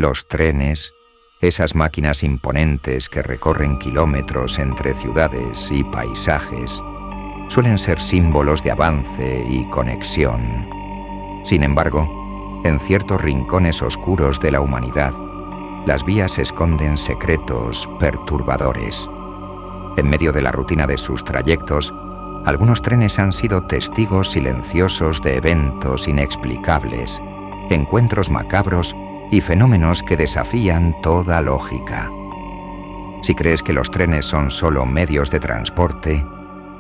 Los trenes, esas máquinas imponentes que recorren kilómetros entre ciudades y paisajes, suelen ser símbolos de avance y conexión. Sin embargo, en ciertos rincones oscuros de la humanidad, las vías esconden secretos perturbadores. En medio de la rutina de sus trayectos, algunos trenes han sido testigos silenciosos de eventos inexplicables, encuentros macabros y fenómenos que desafían toda lógica. Si crees que los trenes son solo medios de transporte,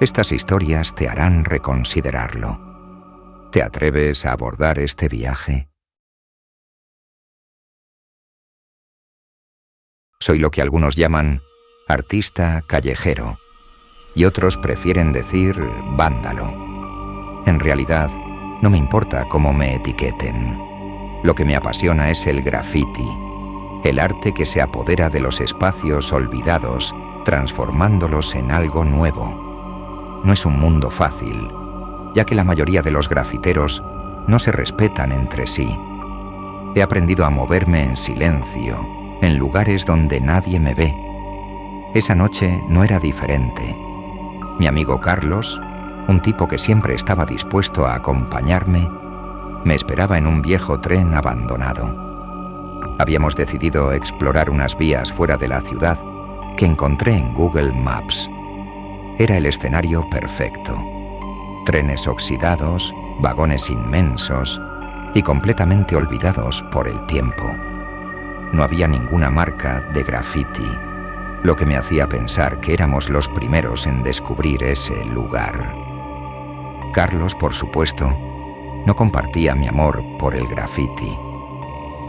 estas historias te harán reconsiderarlo. ¿Te atreves a abordar este viaje? Soy lo que algunos llaman artista callejero, y otros prefieren decir vándalo. En realidad, no me importa cómo me etiqueten. Lo que me apasiona es el graffiti, el arte que se apodera de los espacios olvidados, transformándolos en algo nuevo. No es un mundo fácil, ya que la mayoría de los grafiteros no se respetan entre sí. He aprendido a moverme en silencio, en lugares donde nadie me ve. Esa noche no era diferente. Mi amigo Carlos, un tipo que siempre estaba dispuesto a acompañarme, me esperaba en un viejo tren abandonado. Habíamos decidido explorar unas vías fuera de la ciudad que encontré en Google Maps. Era el escenario perfecto. Trenes oxidados, vagones inmensos y completamente olvidados por el tiempo. No había ninguna marca de graffiti, lo que me hacía pensar que éramos los primeros en descubrir ese lugar. Carlos, por supuesto, no compartía mi amor por el graffiti,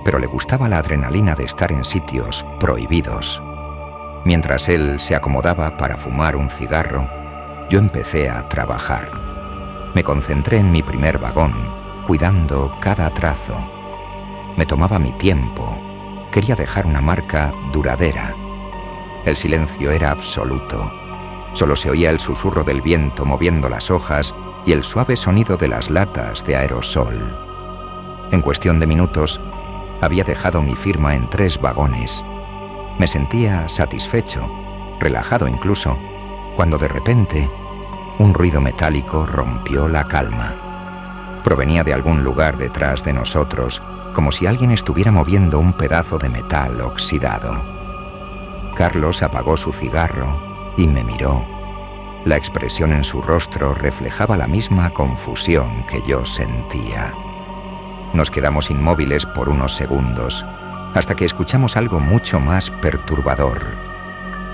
pero le gustaba la adrenalina de estar en sitios prohibidos. Mientras él se acomodaba para fumar un cigarro, yo empecé a trabajar. Me concentré en mi primer vagón, cuidando cada trazo. Me tomaba mi tiempo. Quería dejar una marca duradera. El silencio era absoluto. Solo se oía el susurro del viento moviendo las hojas y el suave sonido de las latas de aerosol. En cuestión de minutos, había dejado mi firma en 3 vagones. Me sentía satisfecho, relajado incluso, cuando de repente un ruido metálico rompió la calma. Provenía de algún lugar detrás de nosotros, como si alguien estuviera moviendo un pedazo de metal oxidado. Carlos apagó su cigarro y me miró. La expresión en su rostro reflejaba la misma confusión que yo sentía. Nos quedamos inmóviles por unos segundos, hasta que escuchamos algo mucho más perturbador.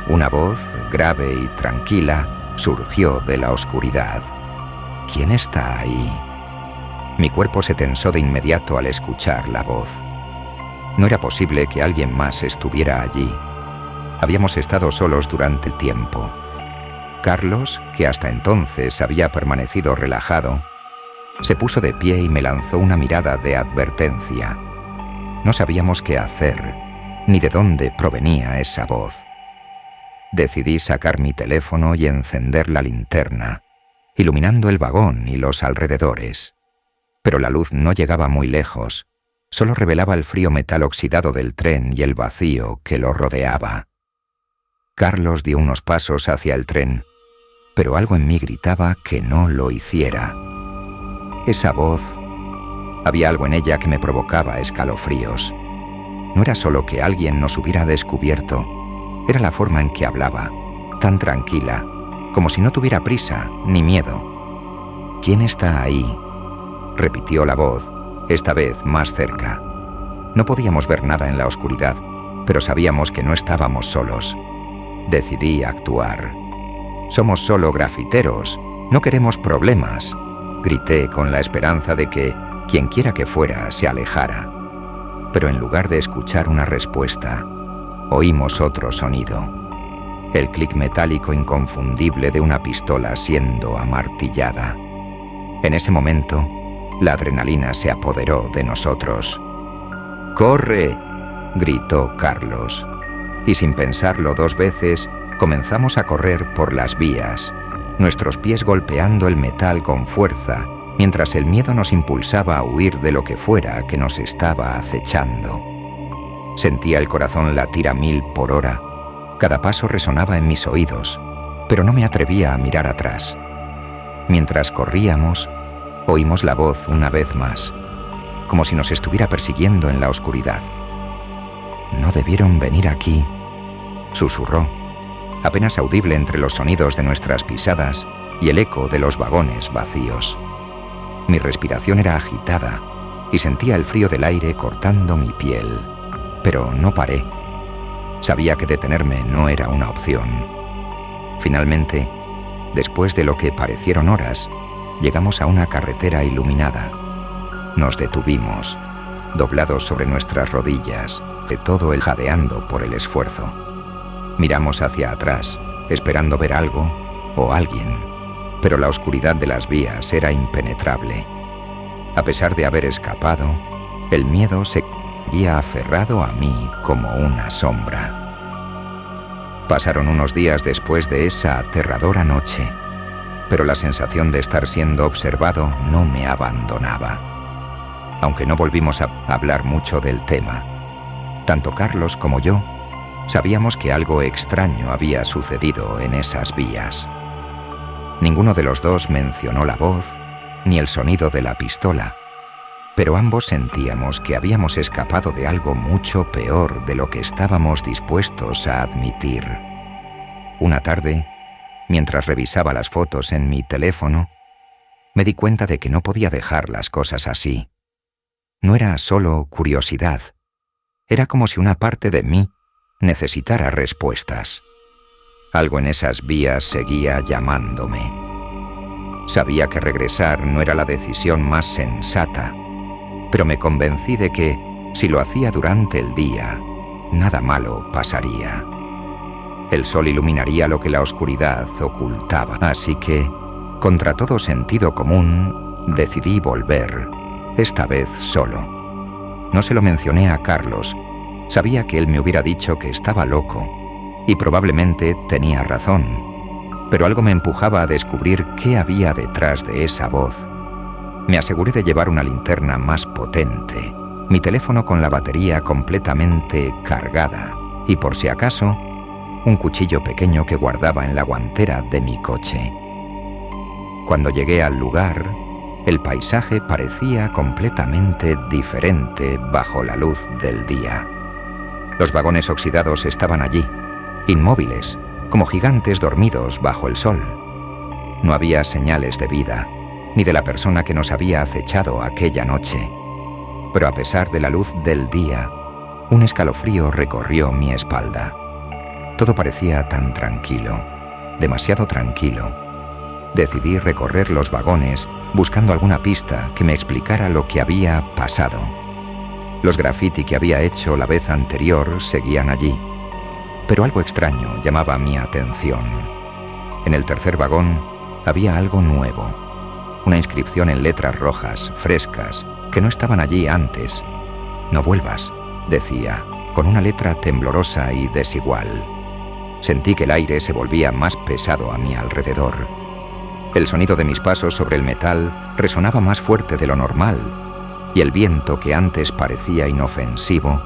Una voz, grave y tranquila, surgió de la oscuridad. ¿Quién está ahí? Mi cuerpo se tensó de inmediato al escuchar la voz. No era posible que alguien más estuviera allí. Habíamos estado solos durante el tiempo. Carlos, que hasta entonces había permanecido relajado, se puso de pie y me lanzó una mirada de advertencia. No sabíamos qué hacer, ni de dónde provenía esa voz. Decidí sacar mi teléfono y encender la linterna, iluminando el vagón y los alrededores. Pero la luz no llegaba muy lejos, solo revelaba el frío metal oxidado del tren y el vacío que lo rodeaba. Carlos dio unos pasos hacia el tren, pero algo en mí gritaba que no lo hiciera. Esa voz, había algo en ella que me provocaba escalofríos. No era solo que alguien nos hubiera descubierto, era la forma en que hablaba, tan tranquila, como si no tuviera prisa ni miedo. ¿Quién está ahí?, repitió la voz, esta vez más cerca. No podíamos ver nada en la oscuridad, pero sabíamos que no estábamos solos. Decidí actuar. Somos solo grafiteros, no queremos problemas, grité con la esperanza de que quien quiera que fuera se alejara. Pero en lugar de escuchar una respuesta, oímos otro sonido. El clic metálico inconfundible de una pistola siendo amartillada. En ese momento, la adrenalina se apoderó de nosotros. ¡Corre!, gritó Carlos. Y sin pensarlo 2 veces, comenzamos a correr por las vías, nuestros pies golpeando el metal con fuerza, mientras el miedo nos impulsaba a huir de lo que fuera que nos estaba acechando. Sentía el corazón latir a 1000 por hora. Cada paso resonaba en mis oídos, pero no me atrevía a mirar atrás. Mientras corríamos, oímos la voz una vez más, como si nos estuviera persiguiendo en la oscuridad. «No debieron venir aquí», susurró, apenas audible entre los sonidos de nuestras pisadas y el eco de los vagones vacíos. Mi respiración era agitada y sentía el frío del aire cortando mi piel, pero no paré. Sabía que detenerme no era una opción. Finalmente, después de lo que parecieron horas, llegamos a una carretera iluminada. Nos detuvimos, doblados sobre nuestras rodillas, de todo el jadeando por el esfuerzo. Miramos hacia atrás, esperando ver algo o alguien, pero la oscuridad de las vías era impenetrable. A pesar de haber escapado, el miedo seguía aferrado a mí como una sombra. Pasaron unos días después de esa aterradora noche, pero la sensación de estar siendo observado no me abandonaba. Aunque no volvimos a hablar mucho del tema, tanto Carlos como yo sabíamos que algo extraño había sucedido en esas vías. Ninguno de los dos mencionó la voz ni el sonido de la pistola, pero ambos sentíamos que habíamos escapado de algo mucho peor de lo que estábamos dispuestos a admitir. Una tarde, mientras revisaba las fotos en mi teléfono, me di cuenta de que no podía dejar las cosas así. No era solo curiosidad, era como si una parte de mí necesitara respuestas. Algo en esas vías seguía llamándome. Sabía que regresar no era la decisión más sensata, pero me convencí de que, si lo hacía durante el día, nada malo pasaría. El sol iluminaría lo que la oscuridad ocultaba, así que, contra todo sentido común, decidí volver, esta vez solo. No se lo mencioné a Carlos. Sabía que él me hubiera dicho que estaba loco, y probablemente tenía razón, pero algo me empujaba a descubrir qué había detrás de esa voz. Me aseguré de llevar una linterna más potente, mi teléfono con la batería completamente cargada y, por si acaso, un cuchillo pequeño que guardaba en la guantera de mi coche. Cuando llegué al lugar, el paisaje parecía completamente diferente bajo la luz del día. Los vagones oxidados estaban allí, inmóviles, como gigantes dormidos bajo el sol. No había señales de vida, ni de la persona que nos había acechado aquella noche. Pero a pesar de la luz del día, un escalofrío recorrió mi espalda. Todo parecía tan tranquilo, demasiado tranquilo. Decidí recorrer los vagones buscando alguna pista que me explicara lo que había pasado. Los graffiti que había hecho la vez anterior seguían allí, pero algo extraño llamaba mi atención. En el tercer vagón había algo nuevo, una inscripción en letras rojas, frescas, que no estaban allí antes. «No vuelvas», decía, con una letra temblorosa y desigual. Sentí que el aire se volvía más pesado a mi alrededor. El sonido de mis pasos sobre el metal resonaba más fuerte de lo normal, y el viento, que antes parecía inofensivo,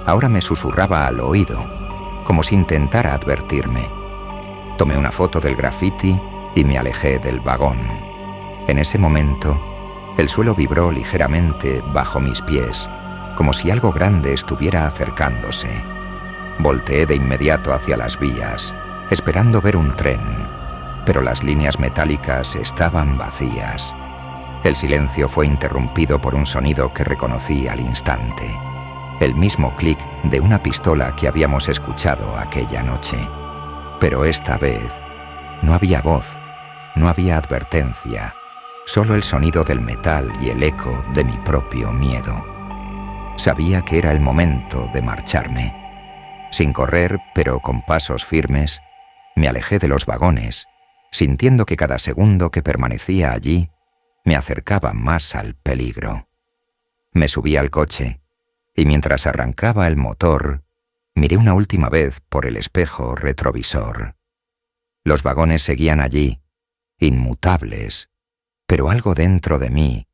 ahora me susurraba al oído, como si intentara advertirme. Tomé una foto del graffiti y me alejé del vagón. En ese momento, el suelo vibró ligeramente bajo mis pies, como si algo grande estuviera acercándose. Volteé de inmediato hacia las vías, esperando ver un tren, pero las líneas metálicas estaban vacías. El silencio fue interrumpido por un sonido que reconocí al instante. El mismo clic de una pistola que habíamos escuchado aquella noche. Pero esta vez no había voz, no había advertencia, solo el sonido del metal y el eco de mi propio miedo. Sabía que era el momento de marcharme. Sin correr, pero con pasos firmes, me alejé de los vagones, sintiendo que cada segundo que permanecía allí me acercaba más al peligro. Me subí al coche, y mientras arrancaba el motor, miré una última vez por el espejo retrovisor. Los vagones seguían allí, inmutables, pero algo dentro de mí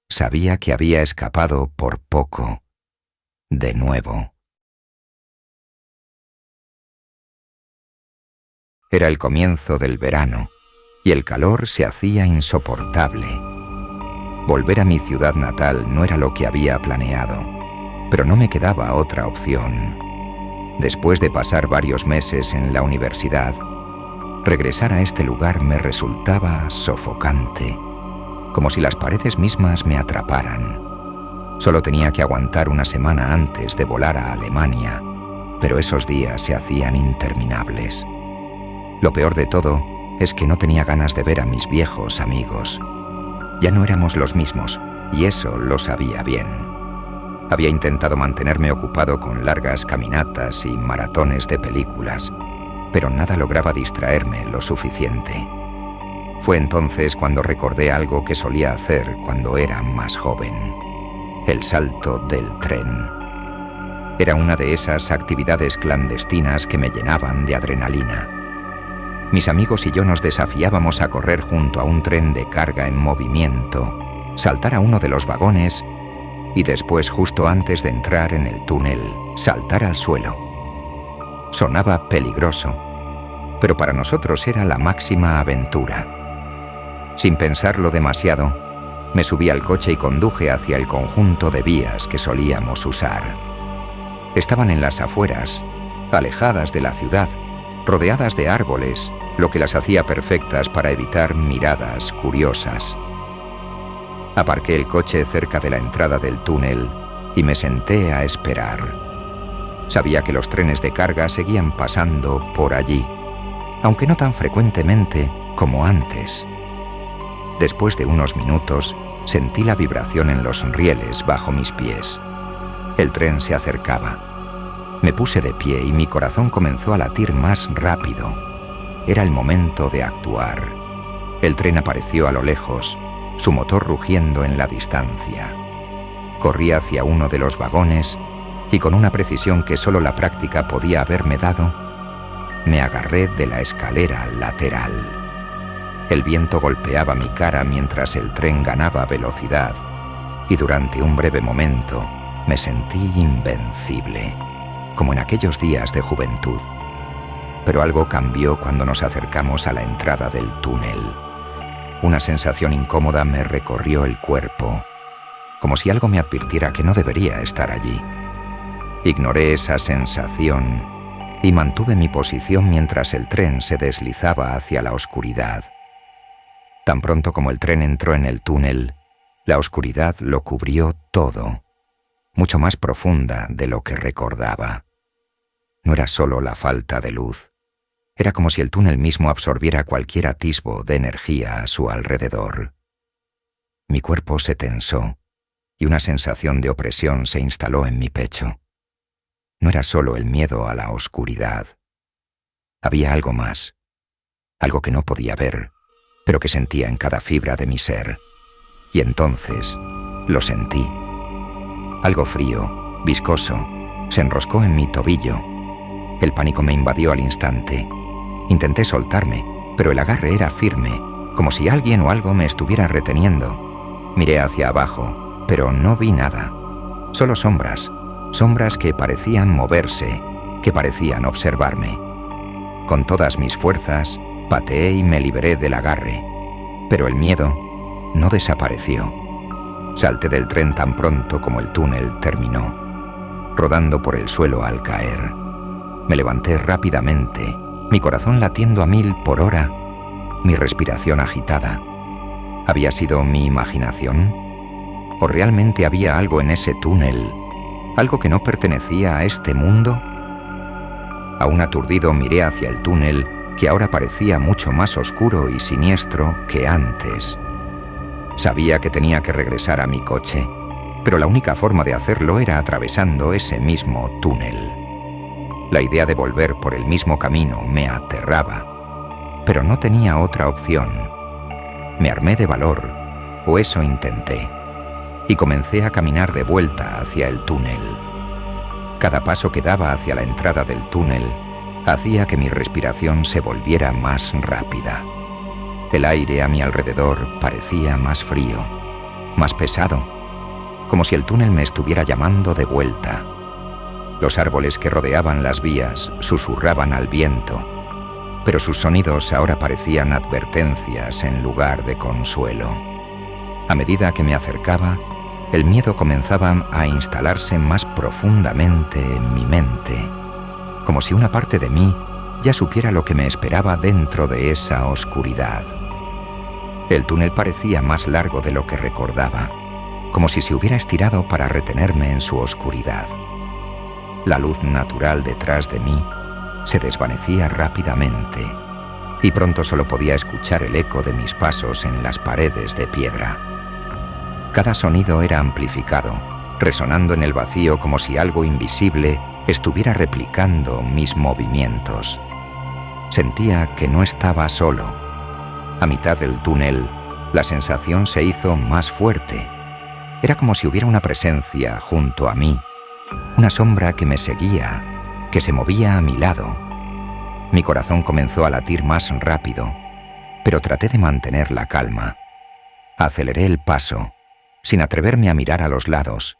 sabía que había escapado por poco, de nuevo. Era el comienzo del verano y el calor se hacía insoportable. Volver a mi ciudad natal no era lo que había planeado, pero no me quedaba otra opción. Después de pasar varios meses en la universidad, regresar a este lugar me resultaba sofocante, como si las paredes mismas me atraparan. Solo tenía que aguantar una semana antes de volar a Alemania, pero esos días se hacían interminables. Lo peor de todo es que no tenía ganas de ver a mis viejos amigos. Ya no éramos los mismos, y eso lo sabía bien. Había intentado mantenerme ocupado con largas caminatas y maratones de películas, pero nada lograba distraerme lo suficiente. Fue entonces cuando recordé algo que solía hacer cuando era más joven: el salto del tren. Era una de esas actividades clandestinas que me llenaban de adrenalina. Mis amigos y yo nos desafiábamos a correr junto a un tren de carga en movimiento, saltar a uno de los vagones y después, justo antes de entrar en el túnel, saltar al suelo. Sonaba peligroso, pero para nosotros era la máxima aventura. Sin pensarlo demasiado, me subí al coche y conduje hacia el conjunto de vías que solíamos usar. Estaban en las afueras, alejadas de la ciudad, rodeadas de árboles, lo que las hacía perfectas para evitar miradas curiosas. Aparqué el coche cerca de la entrada del túnel y me senté a esperar. Sabía que los trenes de carga seguían pasando por allí, aunque no tan frecuentemente como antes. Después de unos minutos, sentí la vibración en los rieles bajo mis pies. El tren se acercaba. Me puse de pie y mi corazón comenzó a latir más rápido. Era el momento de actuar. El tren apareció a lo lejos, su motor rugiendo en la distancia. Corrí hacia uno de los vagones y con una precisión que solo la práctica podía haberme dado, me agarré de la escalera lateral. El viento golpeaba mi cara mientras el tren ganaba velocidad y durante un breve momento me sentí invencible, como en aquellos días de juventud. Pero algo cambió cuando nos acercamos a la entrada del túnel. Una sensación incómoda me recorrió el cuerpo, como si algo me advirtiera que no debería estar allí. Ignoré esa sensación y mantuve mi posición mientras el tren se deslizaba hacia la oscuridad. Tan pronto como el tren entró en el túnel, la oscuridad lo cubrió todo, mucho más profunda de lo que recordaba. No era solo la falta de luz. Era como si el túnel mismo absorbiera cualquier atisbo de energía a su alrededor. Mi cuerpo se tensó y una sensación de opresión se instaló en mi pecho. No era solo el miedo a la oscuridad. Había algo más, algo que no podía ver, pero que sentía en cada fibra de mi ser. Y entonces lo sentí. Algo frío, viscoso, se enroscó en mi tobillo. El pánico me invadió al instante. Intenté soltarme, pero el agarre era firme, como si alguien o algo me estuviera reteniendo. Miré hacia abajo, pero no vi nada. Solo sombras, sombras que parecían moverse, que parecían observarme. Con todas mis fuerzas, pateé y me liberé del agarre, pero el miedo no desapareció. Salté del tren tan pronto como el túnel terminó, rodando por el suelo al caer. Me levanté rápidamente, mi corazón latiendo a 1000 por hora, mi respiración agitada. ¿Había sido mi imaginación? ¿O realmente había algo en ese túnel, algo que no pertenecía a este mundo? Aún aturdido miré hacia el túnel, que ahora parecía mucho más oscuro y siniestro que antes. Sabía que tenía que regresar a mi coche, pero la única forma de hacerlo era atravesando ese mismo túnel. La idea de volver por el mismo camino me aterraba, pero no tenía otra opción. Me armé de valor, o eso intenté, y comencé a caminar de vuelta hacia el túnel. Cada paso que daba hacia la entrada del túnel hacía que mi respiración se volviera más rápida. El aire a mi alrededor parecía más frío, más pesado, como si el túnel me estuviera llamando de vuelta. Los árboles que rodeaban las vías susurraban al viento. pero sus sonidos ahora parecían advertencias en lugar de consuelo. A medida que me acercaba, el miedo comenzaba a instalarse más profundamente en mi mente, como si una parte de mí ya supiera lo que me esperaba dentro de esa oscuridad. El túnel parecía más largo de lo que recordaba, como si se hubiera estirado para retenerme en su oscuridad. La luz natural detrás de mí se desvanecía rápidamente y pronto solo podía escuchar el eco de mis pasos en las paredes de piedra. Cada sonido era amplificado, resonando en el vacío como si algo invisible estuviera replicando mis movimientos. Sentía que no estaba solo. A mitad del túnel, la sensación se hizo más fuerte. Era como si hubiera una presencia junto a mí, una sombra que me seguía, que se movía a mi lado. Mi corazón comenzó a latir más rápido, pero traté de mantener la calma. Aceleré el paso, sin atreverme a mirar a los lados.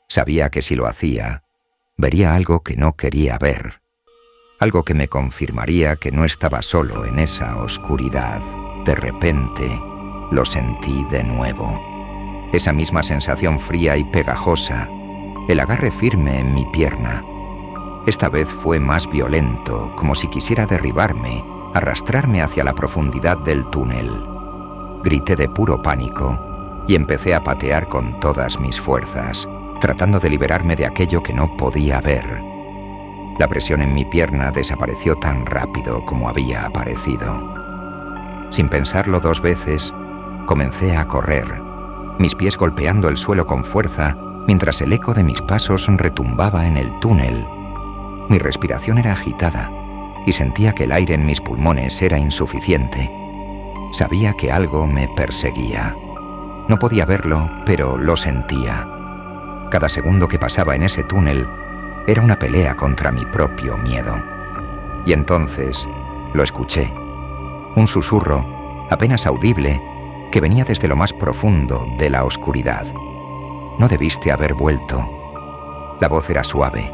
Sabía que si lo hacía, vería algo que no quería ver, algo que me confirmaría que no estaba solo en esa oscuridad. De repente, lo sentí de nuevo. Esa misma sensación fría y pegajosa, el agarre firme en mi pierna. Esta vez fue más violento, como si quisiera derribarme, arrastrarme hacia la profundidad del túnel. Grité de puro pánico y empecé a patear con todas mis fuerzas, tratando de liberarme de aquello que no podía ver. La presión en mi pierna desapareció tan rápido como había aparecido. Sin pensarlo dos veces, comencé a correr, mis pies golpeando el suelo con fuerza mientras el eco de mis pasos retumbaba en el túnel. Mi respiración era agitada y sentía que el aire en mis pulmones era insuficiente. Sabía que algo me perseguía. No podía verlo, pero lo sentía. Cada segundo que pasaba en ese túnel era una pelea contra mi propio miedo. Y entonces lo escuché. Un susurro, apenas audible, que venía desde lo más profundo de la oscuridad. No debiste haber vuelto. La voz era suave,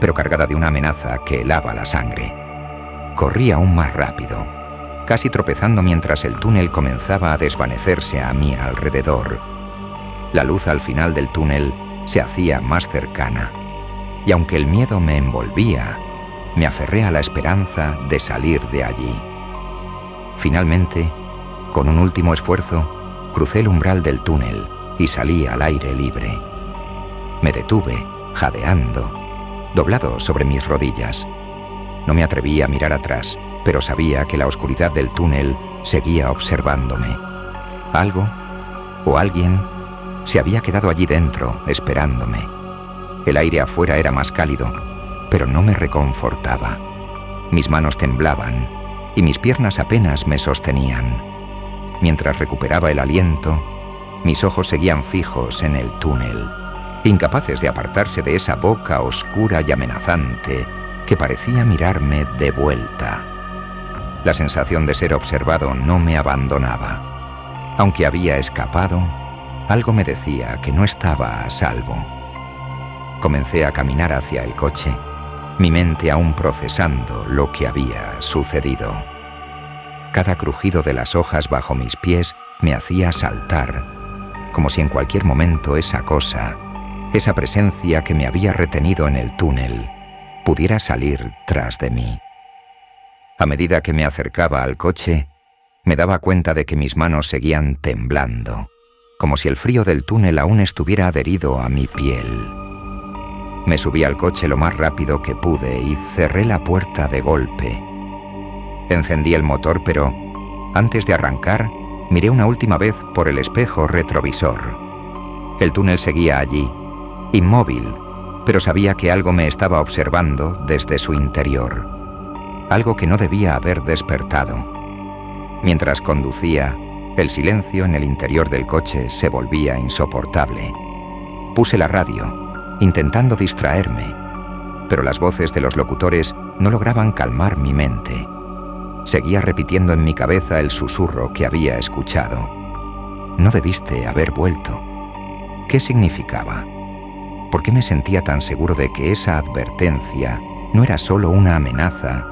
pero cargada de una amenaza que helaba la sangre. Corrí aún más rápido, casi tropezando mientras el túnel comenzaba a desvanecerse a mi alrededor. La luz al final del túnel se hacía más cercana, y aunque el miedo me envolvía, me aferré a la esperanza de salir de allí. Finalmente, con un último esfuerzo, crucé el umbral del túnel y salí al aire libre. Me detuve, jadeando, doblado sobre mis rodillas. No me atreví a mirar atrás, pero sabía que la oscuridad del túnel seguía observándome. Algo, o alguien, se había quedado allí dentro, esperándome. El aire afuera era más cálido, pero no me reconfortaba. Mis manos temblaban y mis piernas apenas me sostenían. Mientras recuperaba el aliento, mis ojos seguían fijos en el túnel, incapaces de apartarse de esa boca oscura y amenazante que parecía mirarme de vuelta. La sensación de ser observado no me abandonaba. Aunque había escapado, algo me decía que no estaba a salvo. Comencé a caminar hacia el coche, mi mente aún procesando lo que había sucedido. Cada crujido de las hojas bajo mis pies me hacía saltar, como si en cualquier momento esa cosa, esa presencia que me había retenido en el túnel, pudiera salir tras de mí. A medida que me acercaba al coche, me daba cuenta de que mis manos seguían temblando, como si el frío del túnel aún estuviera adherido a mi piel. Me subí al coche lo más rápido que pude y cerré la puerta de golpe. Encendí el motor, pero antes de arrancar, miré una última vez por el espejo retrovisor. El túnel seguía allí, inmóvil, pero sabía que algo me estaba observando desde su interior. Algo que no debía haber despertado. Mientras conducía, el silencio en el interior del coche se volvía insoportable. Puse la radio, intentando distraerme, pero las voces de los locutores no lograban calmar mi mente. Seguía repitiendo en mi cabeza el susurro que había escuchado. No debiste haber vuelto. ¿Qué significaba? ¿Por qué me sentía tan seguro de que esa advertencia no era solo una amenaza,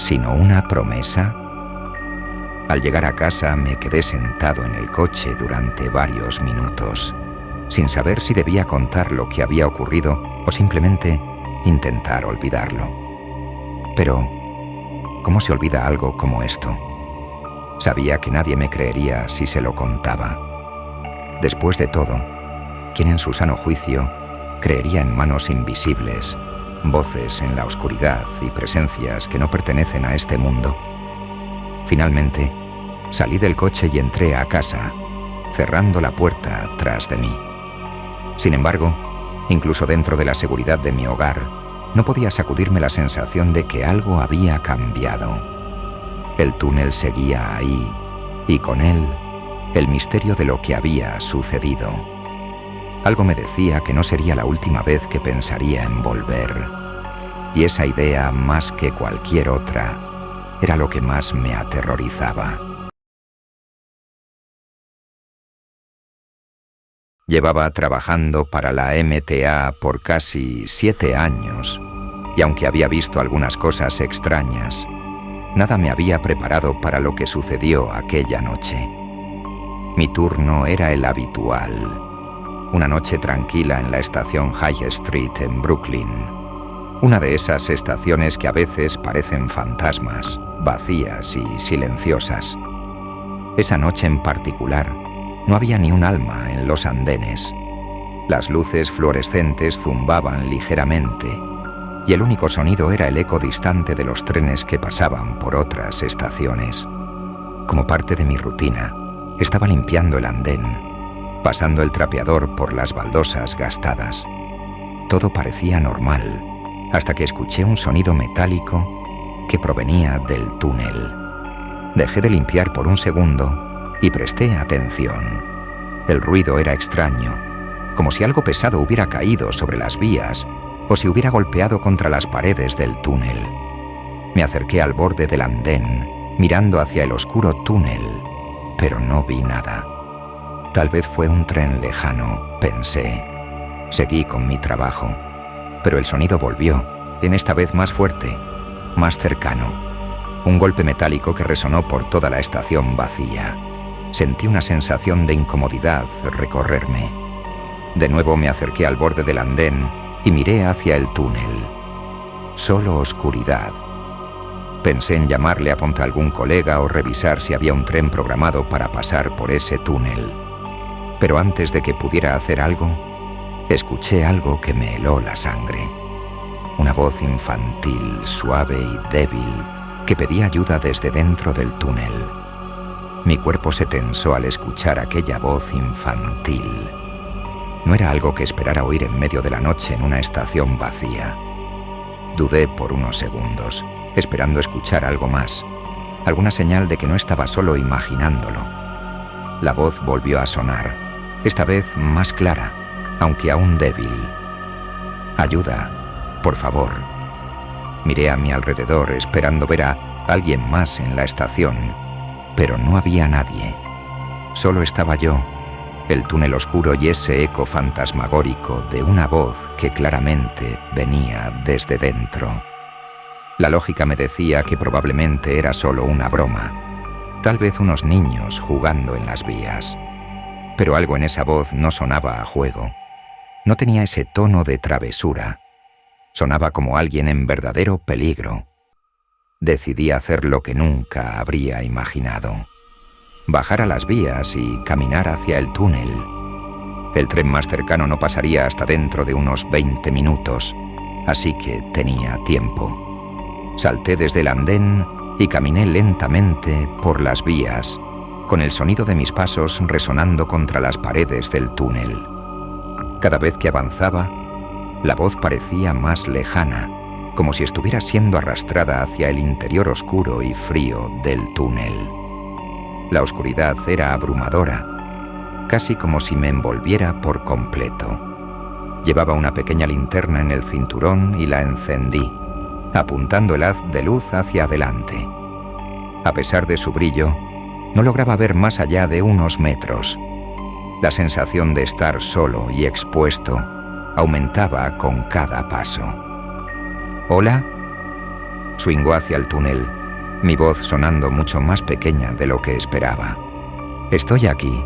sino una promesa? Al llegar a casa me quedé sentado en el coche durante varios minutos, sin saber si debía contar lo que había ocurrido o simplemente intentar olvidarlo. Pero, ¿cómo se olvida algo como esto? Sabía que nadie me creería si se lo contaba. Después de todo, ¿quién en su sano juicio creería en manos invisibles, voces en la oscuridad y presencias que no pertenecen a este mundo? Finalmente, salí del coche y entré a casa, cerrando la puerta tras de mí. Sin embargo, incluso dentro de la seguridad de mi hogar, no podía sacudirme la sensación de que algo había cambiado. El túnel seguía ahí, y con él, el misterio de lo que había sucedido. Algo me decía que no sería la última vez que pensaría en volver. Y esa idea, más que cualquier otra, era lo que más me aterrorizaba. Llevaba trabajando para la MTA por casi 7 años, y aunque había visto algunas cosas extrañas, nada me había preparado para lo que sucedió aquella noche. Mi turno era el habitual, una noche tranquila en la estación High Street en Brooklyn, una de esas estaciones que a veces parecen fantasmas, vacías y silenciosas. Esa noche en particular, no había ni un alma en los andenes. Las luces fluorescentes zumbaban ligeramente, y el único sonido era el eco distante de los trenes que pasaban por otras estaciones. Como parte de mi rutina, estaba limpiando el andén, pasando el trapeador por las baldosas gastadas. Todo parecía normal, hasta que escuché un sonido metálico que provenía del túnel. Dejé de limpiar por un segundo y presté atención. El ruido era extraño, como si algo pesado hubiera caído sobre las vías o si hubiera golpeado contra las paredes del túnel. Me acerqué al borde del andén, mirando hacia el oscuro túnel, pero no vi nada. Tal vez fue un tren lejano, pensé. Seguí con mi trabajo, pero el sonido volvió, en esta vez más fuerte, más cercano. Un golpe metálico que resonó por toda la estación vacía. Sentí una sensación de incomodidad recorrerme. De nuevo me acerqué al borde del andén y miré hacia el túnel. Solo oscuridad. Pensé en llamarle a algún colega o revisar si había un tren programado para pasar por ese túnel. Pero antes de que pudiera hacer algo, escuché algo que me heló la sangre. Una voz infantil, suave y débil, que pedía ayuda desde dentro del túnel. Mi cuerpo se tensó al escuchar aquella voz infantil. No era algo que esperara oír en medio de la noche en una estación vacía. Dudé por unos segundos, esperando escuchar algo más, alguna señal de que no estaba solo imaginándolo. La voz volvió a sonar, esta vez más clara, aunque aún débil. «Ayuda, por favor». Miré a mi alrededor esperando ver a alguien más en la estación, pero no había nadie. Solo estaba yo, el túnel oscuro y ese eco fantasmagórico de una voz que claramente venía desde dentro. La lógica me decía que probablemente era solo una broma, tal vez unos niños jugando en las vías. Pero algo en esa voz no sonaba a juego. No tenía ese tono de travesura. Sonaba como alguien en verdadero peligro. Decidí hacer lo que nunca habría imaginado. Bajar a las vías y caminar hacia el túnel. El tren más cercano no pasaría hasta dentro de unos 20 minutos, así que tenía tiempo. Salté desde el andén y caminé lentamente por las vías, con el sonido de mis pasos resonando contra las paredes del túnel. Cada vez que avanzaba, la voz parecía más lejana, como si estuviera siendo arrastrada hacia el interior oscuro y frío del túnel. La oscuridad era abrumadora, casi como si me envolviera por completo. Llevaba una pequeña linterna en el cinturón y la encendí, apuntando el haz de luz hacia adelante. A pesar de su brillo, no lograba ver más allá de unos metros. La sensación de estar solo y expuesto aumentaba con cada paso. «¿Hola?». Swingó hacia el túnel, mi voz sonando mucho más pequeña de lo que esperaba. «Estoy aquí»,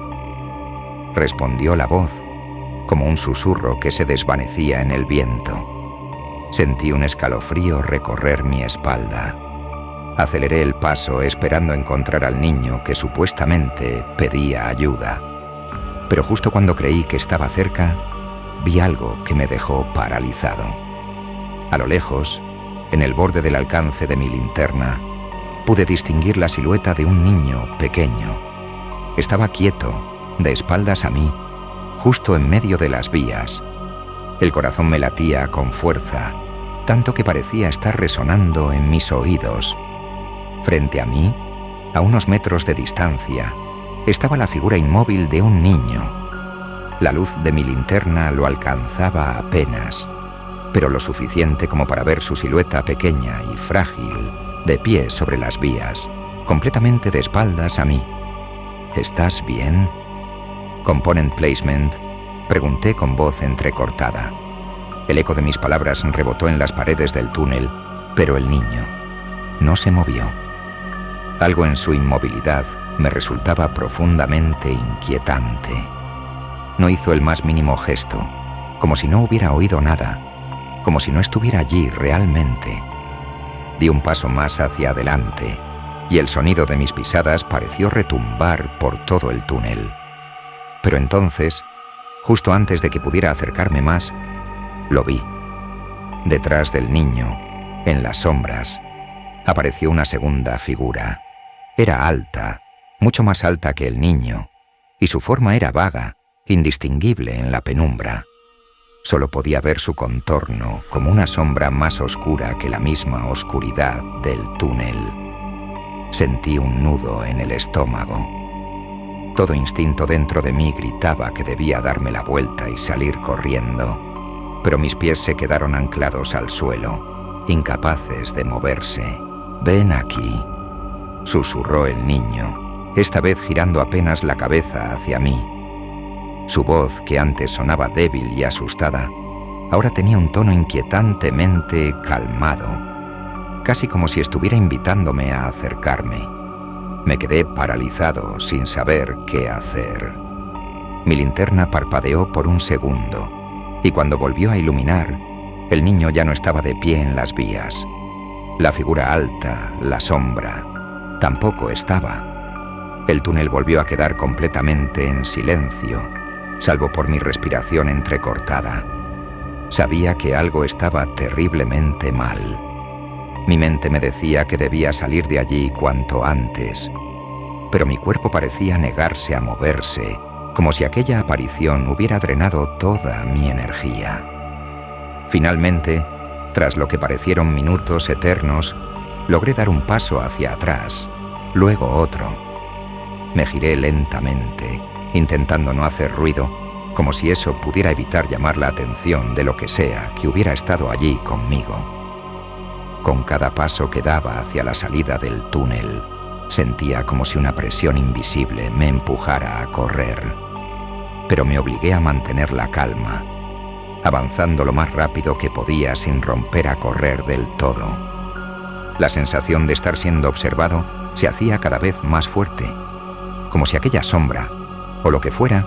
respondió la voz, como un susurro que se desvanecía en el viento. Sentí un escalofrío recorrer mi espalda. Aceleré el paso esperando encontrar al niño que supuestamente pedía ayuda. Pero justo cuando creí que estaba cerca, vi algo que me dejó paralizado. A lo lejos, en el borde del alcance de mi linterna, pude distinguir la silueta de un niño pequeño. Estaba quieto, de espaldas a mí, justo en medio de las vías. El corazón me latía con fuerza, tanto que parecía estar resonando en mis oídos. Frente a mí, a unos metros de distancia, estaba la figura inmóvil de un niño. La luz de mi linterna lo alcanzaba apenas, pero lo suficiente como para ver su silueta pequeña y frágil, de pie sobre las vías, completamente de espaldas a mí. «¿Estás bien?» «Component placement», pregunté con voz entrecortada. El eco de mis palabras rebotó en las paredes del túnel, pero el niño no se movió. Algo en su inmovilidad me resultaba profundamente inquietante. No hizo el más mínimo gesto, como si no hubiera oído nada, como si no estuviera allí realmente. Di un paso más hacia adelante, y el sonido de mis pisadas pareció retumbar por todo el túnel. Pero entonces, justo antes de que pudiera acercarme más, lo vi. Detrás del niño, en las sombras, apareció una segunda figura. Era alta, mucho más alta que el niño, y su forma era vaga, indistinguible en la penumbra. Solo podía ver su contorno como una sombra más oscura que la misma oscuridad del túnel. Sentí un nudo en el estómago. Todo instinto dentro de mí gritaba que debía darme la vuelta y salir corriendo, pero mis pies se quedaron anclados al suelo, incapaces de moverse. «Ven aquí», susurró el niño, esta vez girando apenas la cabeza hacia mí. Su voz, que antes sonaba débil y asustada, ahora tenía un tono inquietantemente calmado, casi como si estuviera invitándome a acercarme. Me quedé paralizado sin saber qué hacer. Mi linterna parpadeó por un segundo, y cuando volvió a iluminar, el niño ya no estaba de pie en las vías. La figura alta, la sombra, tampoco estaba. El túnel volvió a quedar completamente en silencio, salvo por mi respiración entrecortada. Sabía que algo estaba terriblemente mal. Mi mente me decía que debía salir de allí cuanto antes, pero mi cuerpo parecía negarse a moverse, como si aquella aparición hubiera drenado toda mi energía. Finalmente, tras lo que parecieron minutos eternos, logré dar un paso hacia atrás, luego otro. Me giré lentamente, intentando no hacer ruido, como si eso pudiera evitar llamar la atención de lo que sea que hubiera estado allí conmigo. Con cada paso que daba hacia la salida del túnel, sentía como si una presión invisible me empujara a correr. Pero me obligué a mantener la calma, avanzando lo más rápido que podía sin romper a correr del todo. La sensación de estar siendo observado se hacía cada vez más fuerte, como si aquella sombra, o lo que fuera,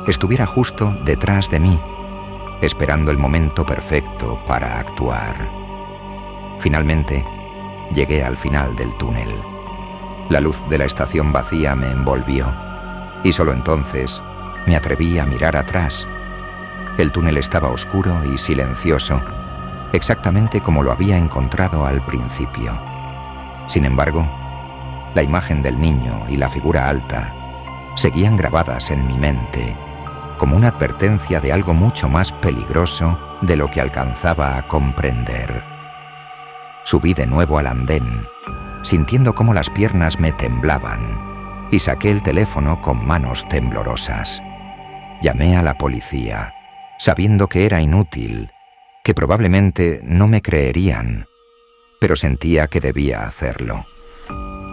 estuviera justo detrás de mí, esperando el momento perfecto para actuar. Finalmente, llegué al final del túnel. La luz de la estación vacía me envolvió, y solo entonces me atreví a mirar atrás. El túnel estaba oscuro y silencioso, exactamente como lo había encontrado al principio. Sin embargo, la imagen del niño y la figura alta seguían grabadas en mi mente, como una advertencia de algo mucho más peligroso de lo que alcanzaba a comprender. Subí de nuevo al andén, sintiendo cómo las piernas me temblaban, y saqué el teléfono con manos temblorosas. Llamé a la policía, sabiendo que era inútil, que probablemente no me creerían, pero sentía que debía hacerlo.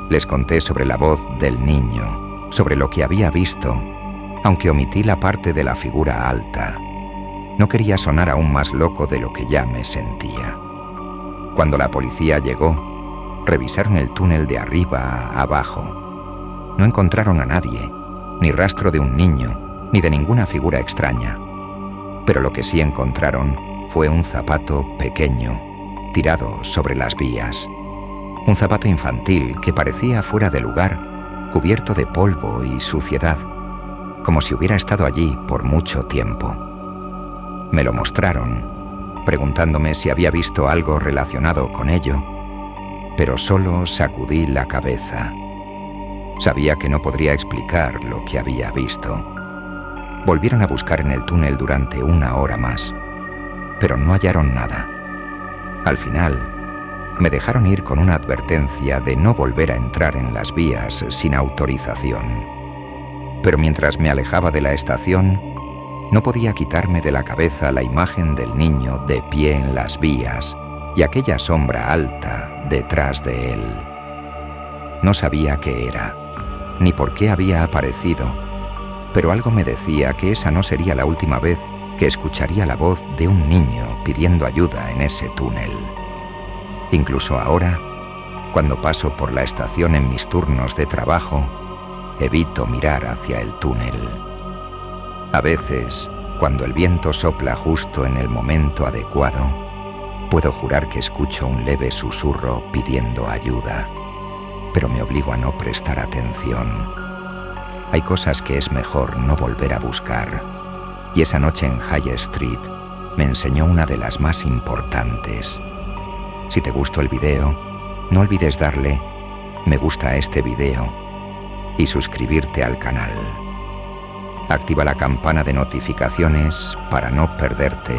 Les conté sobre la voz del niño, sobre lo que había visto, aunque omití la parte de la figura alta. No quería sonar aún más loco de lo que ya me sentía. Cuando la policía llegó, Revisaron el túnel de arriba a abajo. No encontraron a nadie, ni rastro de un niño, ni de ninguna figura extraña. Pero lo que sí encontraron fue un zapato pequeño, tirado sobre las vías. Un zapato infantil que parecía fuera de lugar, cubierto de polvo y suciedad, como si hubiera estado allí por mucho tiempo. Me lo mostraron, preguntándome si había visto algo relacionado con ello, pero solo sacudí la cabeza. Sabía que no podría explicar lo que había visto. Volvieron a buscar en el túnel durante 1 hora más, pero no hallaron nada. Al final, me dejaron ir con una advertencia de no volver a entrar en las vías sin autorización. Pero mientras me alejaba de la estación, no podía quitarme de la cabeza la imagen del niño de pie en las vías y aquella sombra alta detrás de él. No sabía qué era, ni por qué había aparecido, pero algo me decía que esa no sería la última vez que escucharía la voz de un niño pidiendo ayuda en ese túnel. Incluso ahora, cuando paso por la estación en mis turnos de trabajo, evito mirar hacia el túnel. A veces, cuando el viento sopla justo en el momento adecuado, puedo jurar que escucho un leve susurro pidiendo ayuda, pero me obligo a no prestar atención. Hay cosas que es mejor no volver a buscar, y esa noche en High Street me enseñó una de las más importantes. Si te gustó el video, no olvides darle me gusta a este video y suscribirte al canal. Activa la campana de notificaciones para no perderte